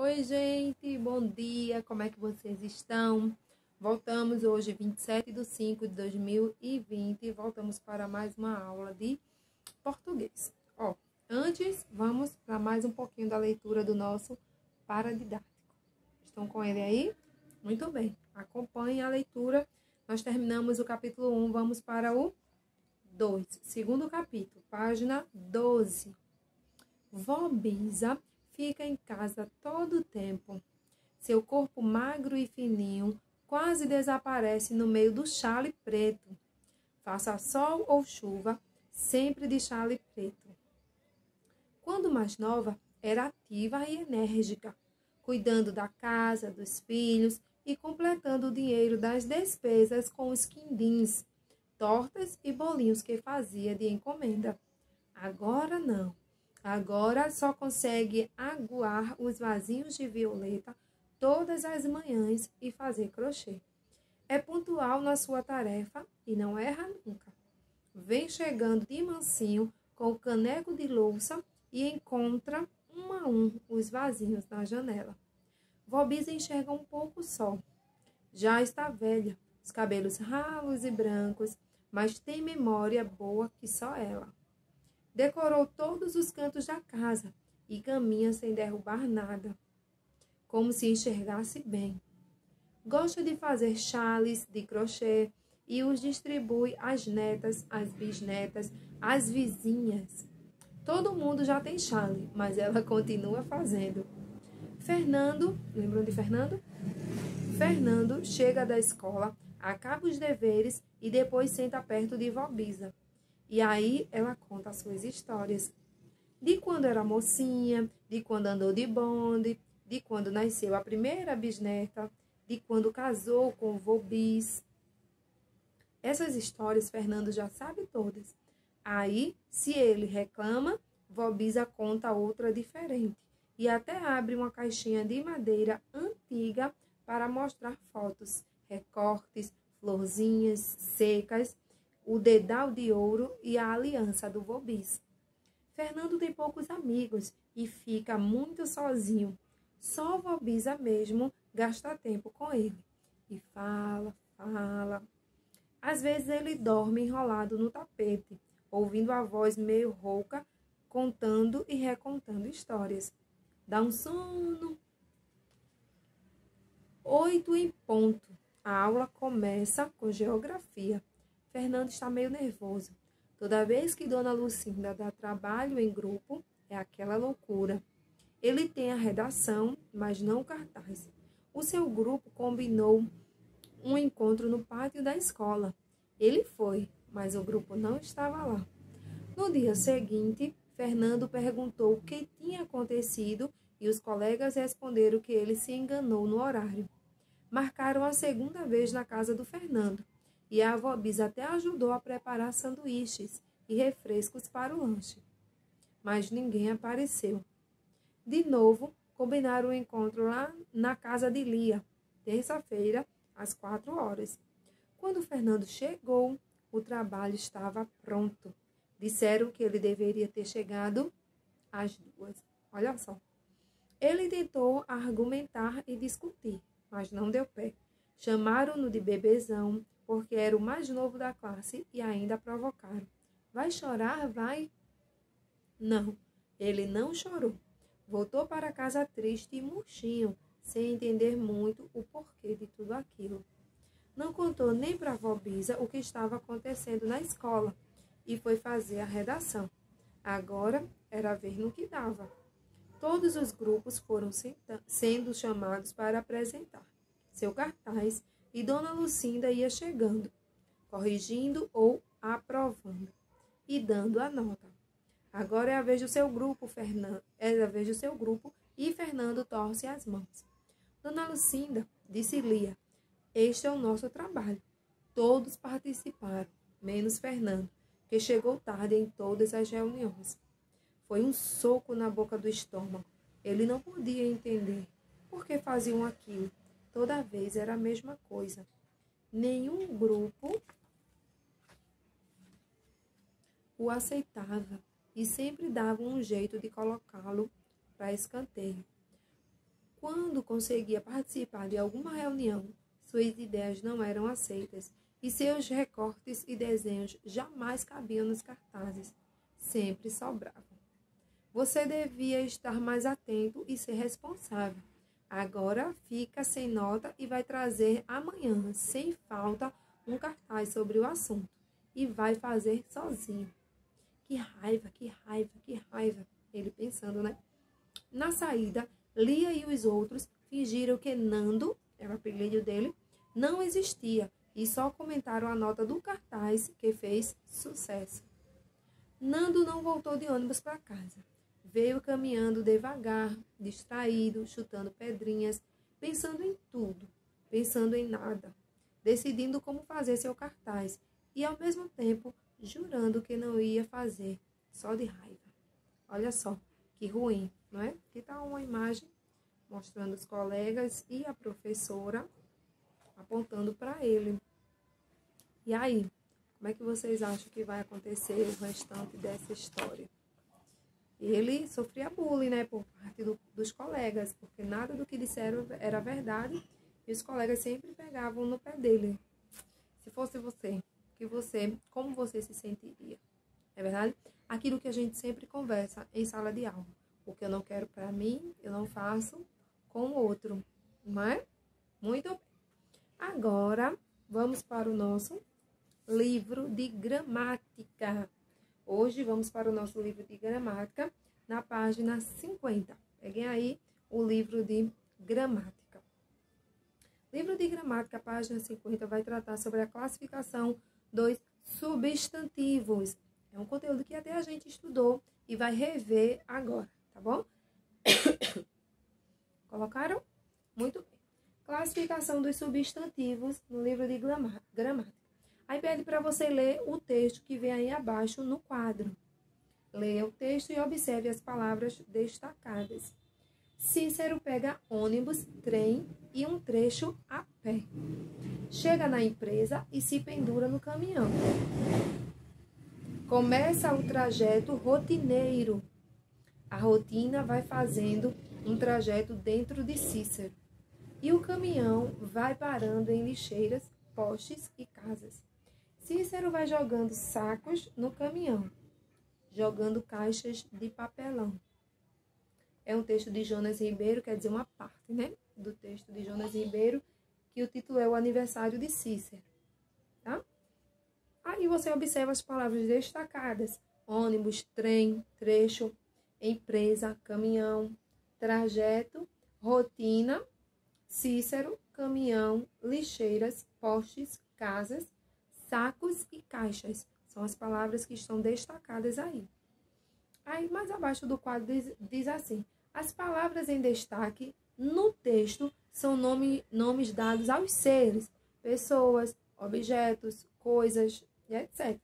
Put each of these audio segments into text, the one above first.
Oi, gente, bom dia, como é que vocês estão? Voltamos hoje, 27/5/2020, e voltamos para mais uma aula de português. Antes, vamos para mais um pouquinho da leitura do nosso paradidático. Estão com ele aí? Muito bem, acompanhem a leitura. Nós terminamos o capítulo 1, vamos para o 2, segundo capítulo, página 12. Vó Bisa fica em casa todo o tempo. Seu corpo magro e fininho quase desaparece no meio do chale preto. Faça sol ou chuva, sempre de chale preto. Quando mais nova, era ativa e enérgica, cuidando da casa, dos filhos e completando o dinheiro das despesas com os quindins, tortas e bolinhos que fazia de encomenda. Agora não. Agora só consegue aguar os vasinhos de violeta todas as manhãs e fazer crochê. É pontual na sua tarefa e não erra nunca. Vem chegando de mansinho com o caneco de louça e encontra um a um os vasinhos na janela. Vó Bisa enxerga um pouco só. Já está velha, os cabelos ralos e brancos, mas tem memória boa que só ela. Decorou todos os cantos da casa e caminha sem derrubar nada, como se enxergasse bem. Gosta de fazer chales de crochê e os distribui às netas, às bisnetas, às vizinhas. Todo mundo já tem chale, mas ela continua fazendo. Fernando, lembram de Fernando? Fernando chega da escola, acaba os deveres e depois senta perto de Vó Bisa. E aí ela conta as suas histórias. De quando era mocinha, de quando andou de bonde, de quando nasceu a primeira bisneta, de quando casou com o vô Bis. Essas histórias Fernando já sabe todas. Aí, se ele reclama, Vó Bisa conta outra diferente. E até abre uma caixinha de madeira antiga para mostrar fotos, recortes, florzinhas secas, o dedal de ouro e a aliança do vô Bis. Fernando tem poucos amigos e fica muito sozinho. Só Vó Bisa mesmo gasta tempo com ele. E fala. Às vezes ele dorme enrolado no tapete, ouvindo a voz meio rouca, contando e recontando histórias. Dá um sono. 8 em ponto. A aula começa com geografia. Fernando está meio nervoso. Toda vez que Dona Lucinda dá trabalho em grupo, é aquela loucura. Ele tem a redação, mas não o cartaz. O seu grupo combinou um encontro no pátio da escola. Ele foi, mas o grupo não estava lá. No dia seguinte, Fernando perguntou o que tinha acontecido e os colegas responderam que ele se enganou no horário. Marcaram a segunda vez na casa do Fernando. E a avó Bisa até ajudou a preparar sanduíches e refrescos para o lanche. Mas ninguém apareceu. De novo, combinaram o encontro lá na casa de Lia, terça-feira, às 4 horas. Quando Fernando chegou, o trabalho estava pronto. Disseram que ele deveria ter chegado às 2. Olha só. Ele tentou argumentar e discutir, mas não deu pé. Chamaram-no de bebezão, porque era o mais novo da classe e ainda provocaram. Vai chorar, vai? Não, ele não chorou. Voltou para casa triste e murchinho, sem entender muito o porquê de tudo aquilo. Não contou nem para a vó Bisa o que estava acontecendo na escola e foi fazer a redação. Agora era ver no que dava. Todos os grupos foram sendo chamados para apresentar seu cartaz e Dona Lucinda ia chegando, corrigindo ou aprovando e dando a nota. Agora é a vez do seu grupo, e Fernando torce as mãos. Dona Lucinda, disse Lia, este é o nosso trabalho. Todos participaram, menos Fernando, que chegou tarde em todas as reuniões. Foi um soco na boca do estômago. Ele não podia entender por que faziam aquilo. Toda vez era a mesma coisa. Nenhum grupo o aceitava e sempre davam um jeito de colocá-lo para escanteio. quando conseguia participar de alguma reunião, suas ideias não eram aceitas e seus recortes e desenhos jamais cabiam nos cartazes. Sempre sobravam. Você devia estar mais atento e ser responsável. Agora fica sem nota e vai trazer amanhã, sem falta, um cartaz sobre o assunto. E vai fazer sozinho. Que raiva, que raiva, que raiva. Ele pensando, né? Na saída, Lia e os outros fingiram que Nando, era o apelido dele, não existia e só comentaram a nota do cartaz que fez sucesso. Nando não voltou de ônibus para casa. Veio caminhando devagar, distraído, chutando pedrinhas, pensando em tudo, pensando em nada, decidindo como fazer seu cartaz e, ao mesmo tempo, jurando que não ia fazer, só de raiva. Olha só, que ruim, não é? Aqui está uma imagem mostrando os colegas e a professora apontando para ele. E aí, como é que vocês acham que vai acontecer o restante dessa história? Ele sofria bullying, né, por parte dos colegas, porque nada do que disseram era verdade e os colegas sempre pegavam no pé dele. Se fosse você, como você se sentiria? É verdade? Aquilo que a gente sempre conversa em sala de aula. O que eu não quero para mim, eu não faço com o outro, não é? Muito bem. Agora, vamos para o nosso livro de gramática. Hoje, vamos para o nosso livro de gramática, na página 50. Peguem aí o livro de gramática. Livro de gramática, página 50, vai tratar sobre a classificação dos substantivos. É um conteúdo que até a gente estudou e vai rever agora, tá bom? Colocaram? Muito bem. Classificação dos substantivos no livro de gramática. Aí pede para você ler o texto que vem aí abaixo no quadro. Leia o texto e observe as palavras destacadas. Cícero pega ônibus, trem e um trecho a pé. Chega na empresa e se pendura no caminhão. Começa o trajeto rotineiro. A rotina vai fazendo um trajeto dentro de Cícero. E o caminhão vai parando em lixeiras, postes e casas. Cícero vai jogando sacos no caminhão, jogando caixas de papelão. É um texto de Jonas Ribeiro, quer dizer, uma parte, né, do texto de Jonas Ribeiro, que o título é O Aniversário de Cícero, tá? Aí você observa as palavras destacadas: ônibus, trem, trecho, empresa, caminhão, trajeto, rotina, Cícero, caminhão, lixeiras, postes, casas, sacos e caixas. São as palavras que estão destacadas aí. Aí, mais abaixo do quadro, diz assim: as palavras em destaque no texto são nomes dados aos seres, pessoas, objetos, coisas, etc.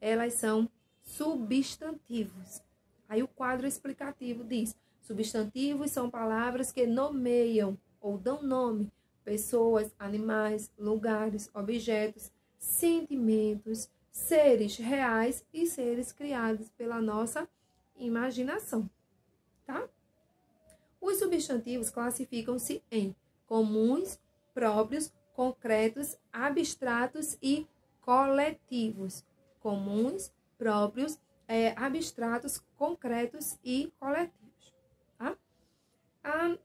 Elas são substantivos. Aí o quadro explicativo diz: substantivos são palavras que nomeiam ou dão nome, pessoas, animais, lugares, objetos, sentimentos, seres reais e seres criados pela nossa imaginação, tá? Os substantivos classificam-se em comuns, próprios, concretos, abstratos e coletivos. Comuns, próprios, abstratos, concretos e coletivos, tá?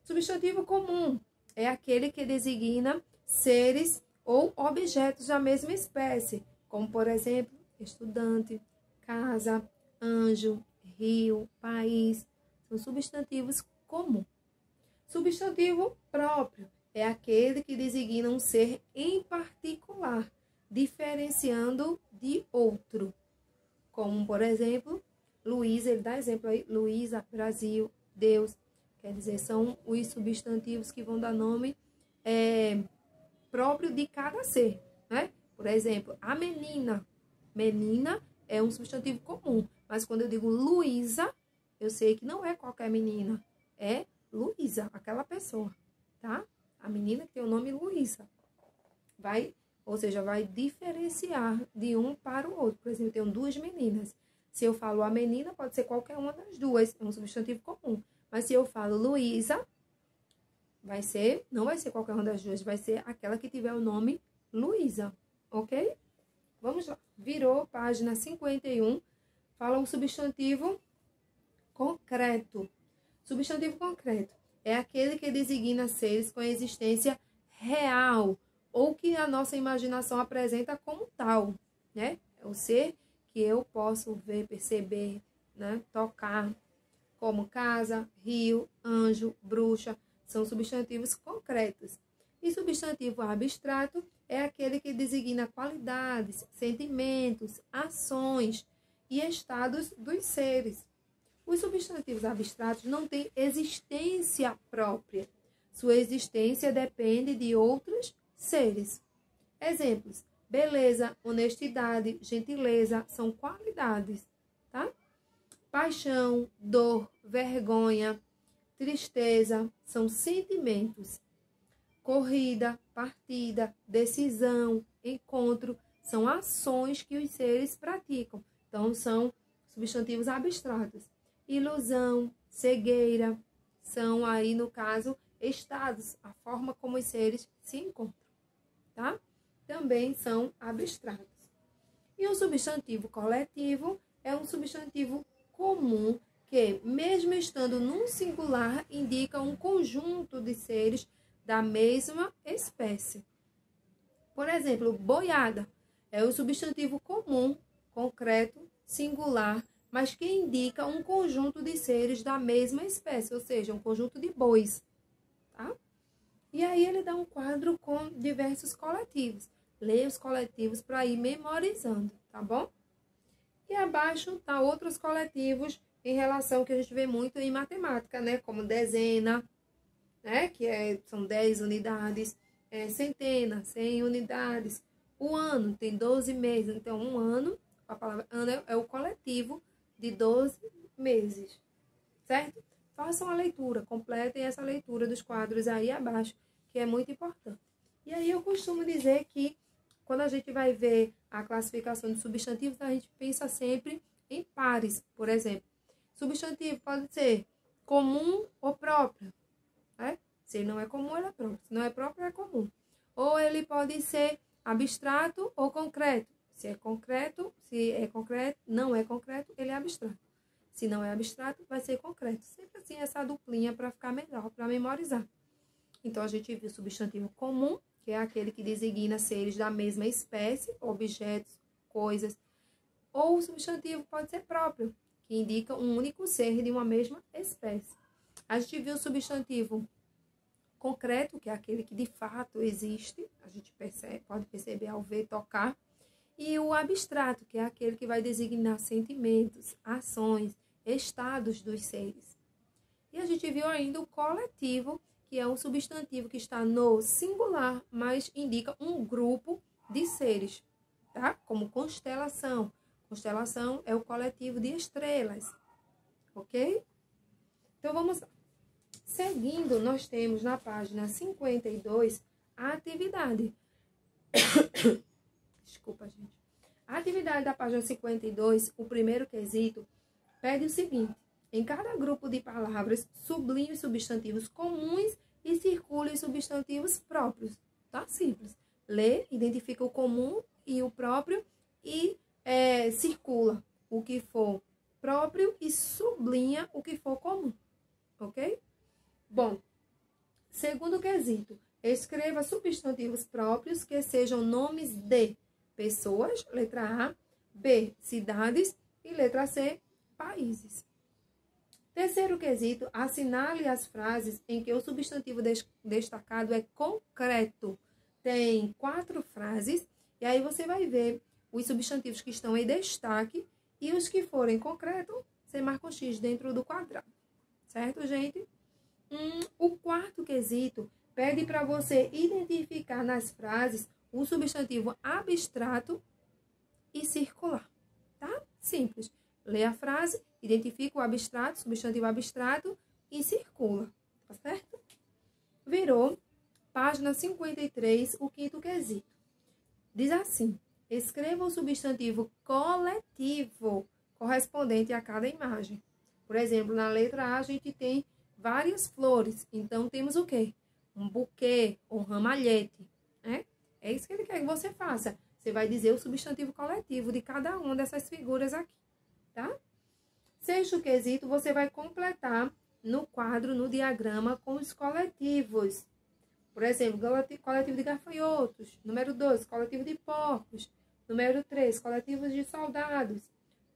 Substantivo comum é aquele que designa seres ou objetos da mesma espécie, como, por exemplo, estudante, casa, anjo, rio, país. São substantivos comuns. Substantivo próprio é aquele que designa um ser em particular, diferenciando de outro. Como, por exemplo, Luísa, ele dá exemplo aí, Luísa, Brasil, Deus. Quer dizer, são os substantivos que vão dar nome próprio de cada ser, né? Por exemplo, a menina. Menina é um substantivo comum, mas quando eu digo Luísa, eu sei que não é qualquer menina, é Luísa, aquela pessoa, tá? A menina que tem o nome Luísa. Ou seja, vai diferenciar de um para o outro. Por exemplo, eu tenho duas meninas. Se eu falo a menina, pode ser qualquer uma das duas, é um substantivo comum. Mas se eu falo Luísa, não vai ser qualquer uma das duas, vai ser aquela que tiver o nome Luísa, ok? Vamos lá. Virou página 51, fala um substantivo concreto. Substantivo concreto é aquele que designa seres com existência real ou que a nossa imaginação apresenta como tal, né? É o ser que eu posso ver, perceber, né? Tocar, como casa, rio, anjo, bruxa, são substantivos concretos. E substantivo abstrato é aquele que designa qualidades, sentimentos, ações e estados dos seres. Os substantivos abstratos não têm existência própria. Sua existência depende de outros seres. Exemplos: beleza, honestidade, gentileza são qualidades, tá? Paixão, dor, vergonha, tristeza são sentimentos. Corrida, partida, decisão, encontro são ações que os seres praticam. Então, são substantivos abstratos. Ilusão, cegueira, são aí, no caso, estados, a forma como os seres se encontram, tá? Também são abstratos. E o substantivo coletivo é um substantivo comum que, mesmo estando num singular, indica um conjunto de seres da mesma espécie. Por exemplo, boiada é o substantivo comum, concreto, singular, mas que indica um conjunto de seres da mesma espécie, ou seja, um conjunto de bois, tá? E aí ele dá um quadro com diversos coletivos. Leia os coletivos para ir memorizando, tá bom? E abaixo tá outros coletivos em relação que a gente vê muito em matemática, né? Como dezena, né? São 10 unidades, centena, 100 unidades. O ano tem 12 meses, então um ano, a palavra ano é o coletivo de 12 meses, certo? Façam a leitura, completem essa leitura dos quadros aí abaixo, que é muito importante. E aí eu costumo dizer que quando a gente vai ver a classificação de substantivos, a gente pensa sempre em pares, por exemplo. Substantivo pode ser comum ou próprio, né? Se ele não é comum, ele é próprio. Se não é próprio, é comum. Ou ele pode ser abstrato ou concreto. Se é concreto, não é concreto, ele é abstrato. Se não é abstrato, vai ser concreto. Sempre assim, essa duplinha para ficar melhor, para memorizar. Então, a gente viu o substantivo comum, que é aquele que designa seres da mesma espécie, objetos, coisas. Ou o substantivo pode ser próprio, que indica um único ser de uma mesma espécie. A gente viu o substantivo concreto, que é aquele que de fato existe, a gente pode perceber ao ver, tocar. E o abstrato, que é aquele que vai designar sentimentos, ações, estados dos seres. E a gente viu ainda o coletivo, que é um substantivo que está no singular, mas indica um grupo de seres, tá? Como constelação. Constelação é o coletivo de estrelas, ok? Então, vamos lá. Seguindo, nós temos na página 52 a atividade. Desculpa, gente. A atividade da página 52, o primeiro quesito, pede o seguinte: em cada grupo de palavras, sublinhe os substantivos comuns e circule os substantivos próprios. Tá simples. Lê, identifica o comum e o próprio e circula o que for próprio e sublinha o que for comum. Ok? Bom, segundo quesito, escreva substantivos próprios que sejam nomes de pessoas, letra A, B, cidades e letra C, países. Terceiro quesito, assinale as frases em que o substantivo destacado é concreto. Tem 4 frases e aí você vai ver os substantivos que estão em destaque e os que forem concreto, você marca um X dentro do quadrado. Certo, gente? O quarto quesito pede para você identificar nas frases o substantivo abstrato e circular, tá? Simples. Lê a frase, identifica o abstrato, substantivo abstrato e circula, tá certo? Virou página 53, o quinto quesito. Diz assim: escreva o substantivo coletivo correspondente a cada imagem. Por exemplo, na letra A a gente tem várias flores, então temos o quê? um buquê ou um ramalhete, né? É isso que ele quer que você faça. Você vai dizer o substantivo coletivo de cada uma dessas figuras aqui, tá? Sexto quesito, você vai completar no quadro, no diagrama, com os coletivos. Por exemplo, coletivo de gafanhotos. Número 2, coletivo de porcos. Número 3, coletivos de soldados.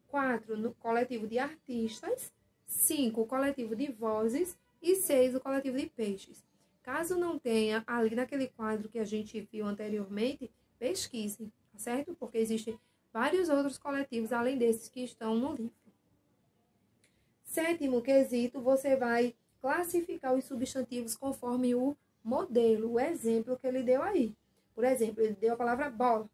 4, no coletivo de artistas. 5, o coletivo de vozes. E 6, o coletivo de peixes. Caso não tenha ali naquele quadro que a gente viu anteriormente, pesquise, tá certo? Porque existem vários outros coletivos além desses que estão no livro. Sétimo quesito, você vai classificar os substantivos conforme o modelo, o exemplo que ele deu aí. Por exemplo, ele deu a palavra bola.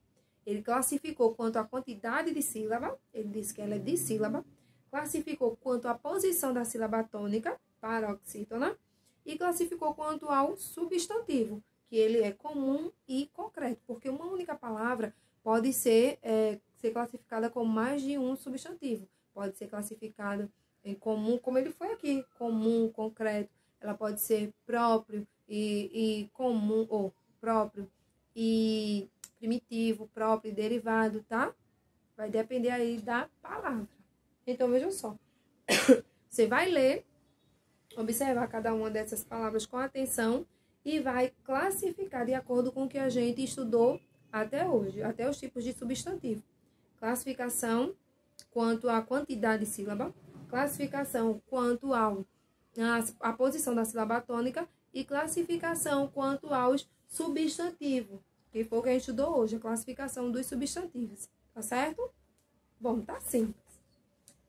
Ele classificou quanto à quantidade de sílaba, ele disse que ela é dissílaba, classificou quanto à posição da sílaba tônica, paroxítona, e classificou quanto ao substantivo, que ele é comum e concreto, porque uma única palavra pode ser classificada com mais de um substantivo. Pode ser classificada em comum, como ele foi aqui, comum, concreto. Ela pode ser próprio e comum, ou próprio e primitivo, próprio e derivado, tá? Vai depender aí da palavra. Então, vejam só. Você vai ler, observar cada uma dessas palavras com atenção e vai classificar de acordo com o que a gente estudou até hoje, até os tipos de substantivo. Classificação quanto à quantidade de sílaba, classificação quanto à posição da sílaba tônica e classificação quanto aos substantivos, que foi o que a gente estudou hoje, a classificação dos substantivos, tá certo? Bom, tá simples.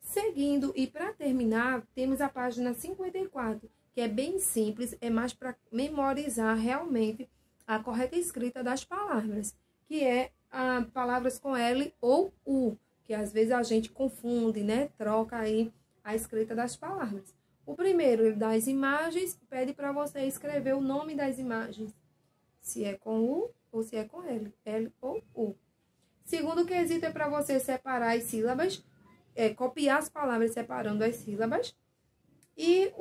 Seguindo, e para terminar, temos a página 54, que é bem simples, é mais para memorizar realmente a correta escrita das palavras, que é palavras com L ou U, que às vezes a gente confunde, né? Troca aí a escrita das palavras. O primeiro, ele dá as imagens, pede para você escrever o nome das imagens, se é com U ou se é com L, L ou U. Segundo quesito é para você separar as sílabas, copiar as palavras separando as sílabas. E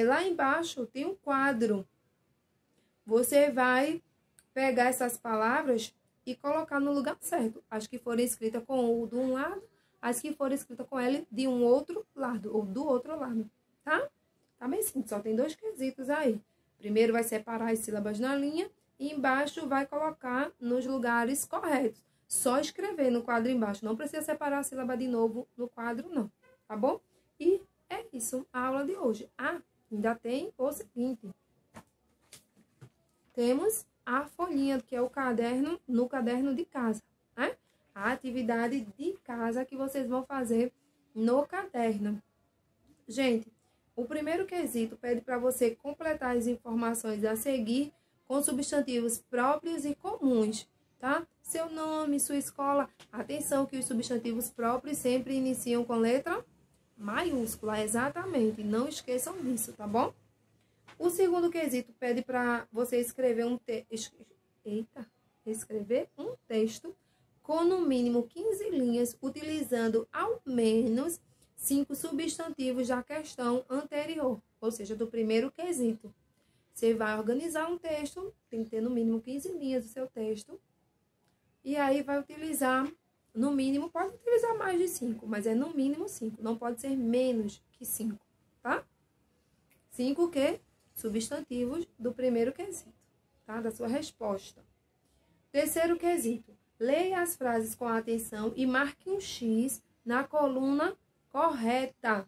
lá embaixo tem um quadro. Você vai pegar essas palavras e colocar no lugar certo. As que forem escritas com U de um lado, as que forem escritas com L de um outro lado, ou do outro lado, tá? Tá bem simples, só tem 2 quesitos aí. Primeiro vai separar as sílabas na linha e embaixo vai colocar nos lugares corretos. Só escrever no quadro embaixo, não precisa separar a sílaba de novo no quadro, não, tá bom? E é isso, a aula de hoje. Ainda tem o seguinte. Temos a folhinha, que é o caderno, no caderno de casa, né? A atividade de casa que vocês vão fazer no caderno. Gente, o primeiro quesito pede para você completar as informações a seguir com substantivos próprios e comuns, tá? Seu nome, sua escola. Atenção que os substantivos próprios sempre iniciam com letra maiúscula, exatamente. Não esqueçam disso, tá bom? O segundo quesito pede para você escrever escrever um texto com no mínimo 15 linhas, utilizando ao menos 5 substantivos da questão anterior, ou seja, do primeiro quesito. Você vai organizar um texto, tem que ter no mínimo 15 linhas o seu texto, e aí vai utilizar, no mínimo, pode utilizar mais de 5, mas é no mínimo 5, não pode ser menos que 5, tá? 5 o quê? Substantivos do primeiro quesito, tá? Da sua resposta. Terceiro quesito, leia as frases com atenção e marque um X na coluna correta.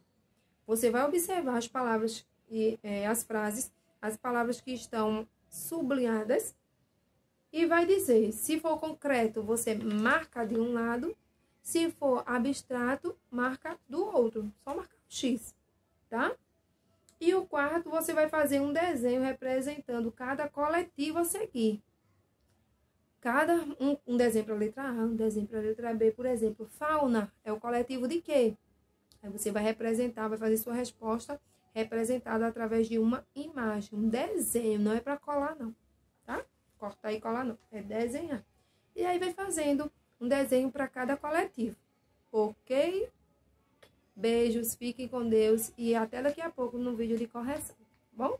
Você vai observar as palavras e as frases, as palavras que estão sublinhadas e vai dizer, se for concreto, você marca de um lado, se for abstrato, marca do outro, só marcar um X, tá? E o quarto, você vai fazer um desenho representando cada coletivo a seguir. Um desenho para a letra A, um desenho para a letra B, por exemplo, fauna é o coletivo de quê? Aí você vai representar, vai fazer sua resposta representada através de uma imagem, um desenho, não é para colar não, tá? Cortar e colar não, é desenhar. E aí vai fazendo um desenho para cada coletivo, ok? Beijos, fiquem com Deus e até daqui a pouco no vídeo de correção, tá bom?